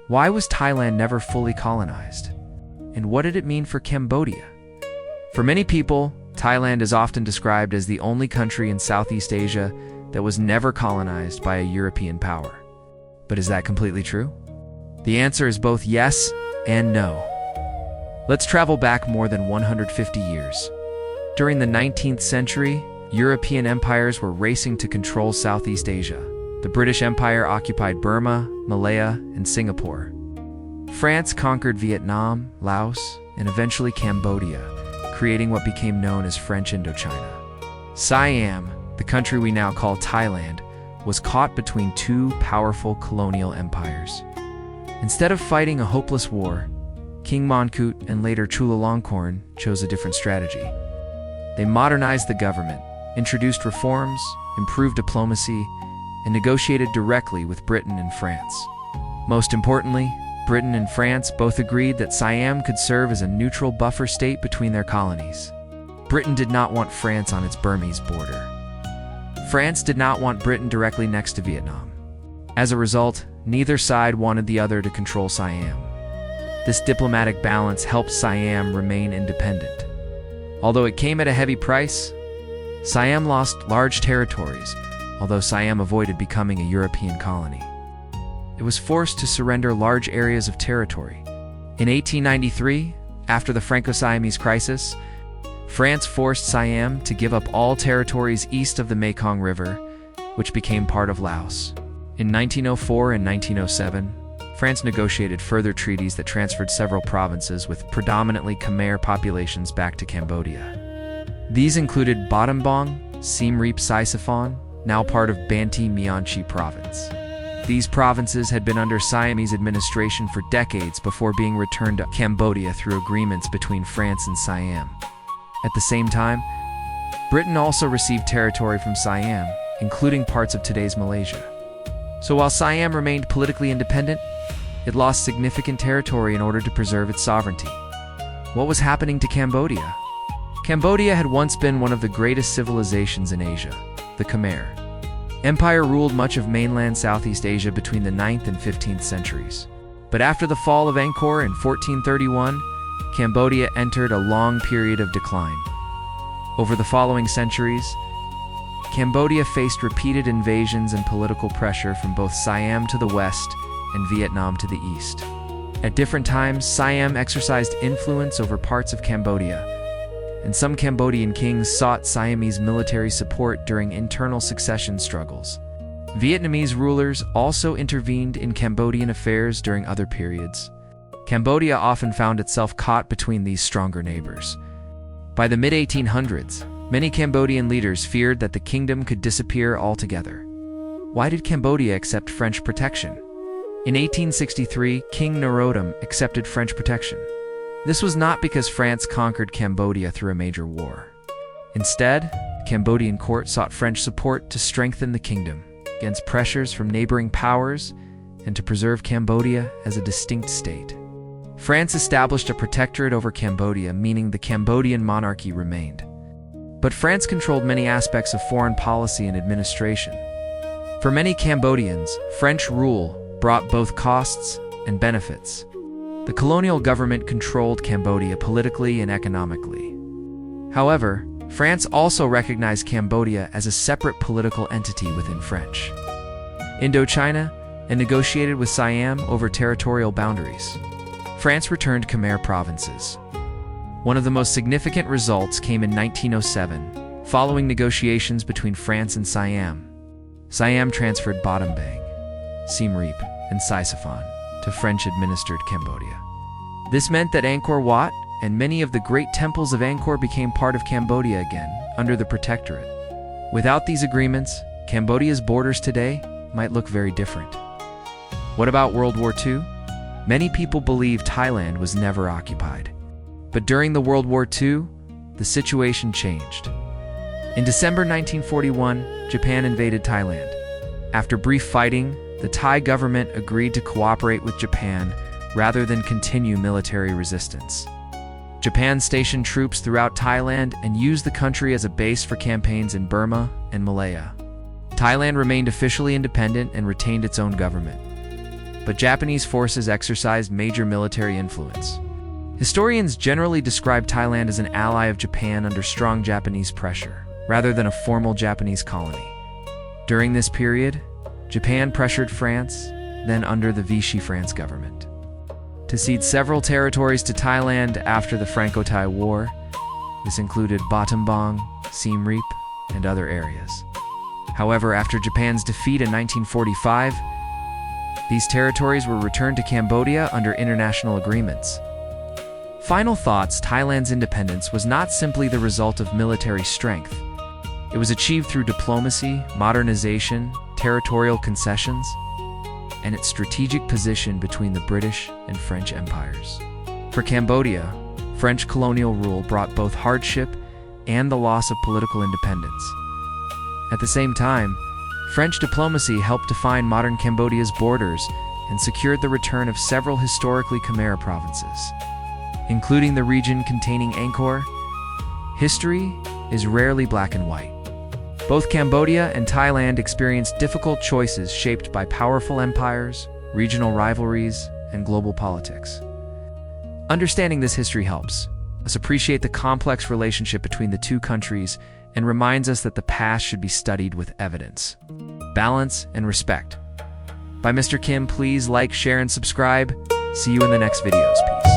Why was Thailand never fully colonized? And what did it mean for Cambodia? For many people, Thailand is often described as the only country in Southeast Asia that was never colonized by a European power. But is that completely true? The answer is both yes and no. Let's travel back more than 150 years. During the 19th century, European empires were racing to control Southeast Asia. The British Empire occupied Burma, Malaya, and Singapore. France conquered Vietnam, Laos, and eventually Cambodia, creating what became known as French Indochina. Siam, the country we now call Thailand, was caught between two powerful colonial empires. Instead of fighting a hopeless war, King Mongkut and later Chulalongkorn chose a different strategy. They modernized the government, introduced reforms, improved diplomacy, and negotiated directly with Britain and France. Most importantly, Britain and France both agreed that Siam could serve as a neutral buffer state between their colonies. Britain did not want France on its Burmese border. France did not want Britain directly next to Vietnam. As a result, neither side wanted the other to control Siam. This diplomatic balance helped Siam remain independent. Although it came at a heavy price, Siam lost large territories, although Siam avoided becoming a European colony. It was forced to surrender large areas of territory. In 1893, after the Franco-Siamese crisis, France forced Siam to give up all territories east of the Mekong River, which became part of Laos. In 1904 and 1907, France negotiated further treaties that transferred several provinces with predominantly Khmer populations back to Cambodia. These included Battambang, Siem Reap Sisaphon, now part of Banteay Meanchey province. These provinces had been under Siamese administration for decades before being returned to Cambodia through agreements between France and Siam. At the same time, Britain also received territory from Siam, including parts of today's Malaysia. So while Siam remained politically independent, it lost significant territory in order to preserve its sovereignty. What was happening to Cambodia? Cambodia had once been one of the greatest civilizations in Asia, the Khmer. Empire ruled much of mainland Southeast Asia between the 9th and 15th centuries. But after the fall of Angkor in 1431, Cambodia entered a long period of decline. Over the following centuries, Cambodia faced repeated invasions and political pressure from both Siam to the west and Vietnam to the east. At different times, Siam exercised influence over parts of Cambodia, and some Cambodian kings sought Siamese military support during internal succession struggles. Vietnamese rulers also intervened in Cambodian affairs during other periods. Cambodia often found itself caught between these stronger neighbors. By the mid-1800s, many Cambodian leaders feared that the kingdom could disappear altogether. Why did Cambodia accept French protection? In 1863, King Norodom accepted French protection. This was not because France conquered Cambodia through a major war. Instead, the Cambodian court sought French support to strengthen the kingdom against pressures from neighboring powers and to preserve Cambodia as a distinct state. France established a protectorate over Cambodia, meaning the Cambodian monarchy remained. But France controlled many aspects of foreign policy and administration. For many Cambodians, French rule brought both costs and benefits. The colonial government controlled Cambodia politically and economically. However, France also recognized Cambodia as a separate political entity within French Indochina and negotiated with Siam over territorial boundaries. France returned Khmer provinces. One of the most significant results came in 1907, following negotiations between France and Siam. Siam transferred Battambang, Siem Reap, and Sisaphon to French-administered Cambodia. This meant that Angkor Wat and many of the great temples of Angkor became part of Cambodia again, under the protectorate. Without these agreements, Cambodia's borders today might look very different. What about World War II? Many people believe Thailand was never occupied. But during the World War II, the situation changed. In December 1941, Japan invaded Thailand. After brief fighting, the Thai government agreed to cooperate with Japan rather than continue military resistance. Japan stationed troops throughout Thailand and used the country as a base for campaigns in Burma and Malaya. Thailand remained officially independent and retained its own government. but Japanese forces exercised major military influence. Historians generally describe Thailand as an ally of Japan under strong Japanese pressure, rather than a formal Japanese colony. During this period, Japan pressured France, then under the Vichy France government, to cede several territories to Thailand after the Franco-Thai War. This included Battambang, Siem Reap, and other areas. However, after Japan's defeat in 1945, these territories were returned to Cambodia under international agreements. Final thoughts: Thailand's independence was not simply the result of military strength. It was achieved through diplomacy, modernization, territorial concessions, and its strategic position between the British and French empires. For Cambodia, French colonial rule brought both hardship and the loss of political independence. At the same time, French diplomacy helped define modern Cambodia's borders and secured the return of several historically Khmer provinces, including the region containing Angkor. History is rarely black and white. Both Cambodia and Thailand experienced difficult choices shaped by powerful empires, regional rivalries, and global politics. Understanding this history helps us appreciate the complex relationship between the two countries and reminds us that the past should be studied with evidence, balance, and respect. By Mr. Kim, please like, share, and subscribe. See you in the next videos. Peace.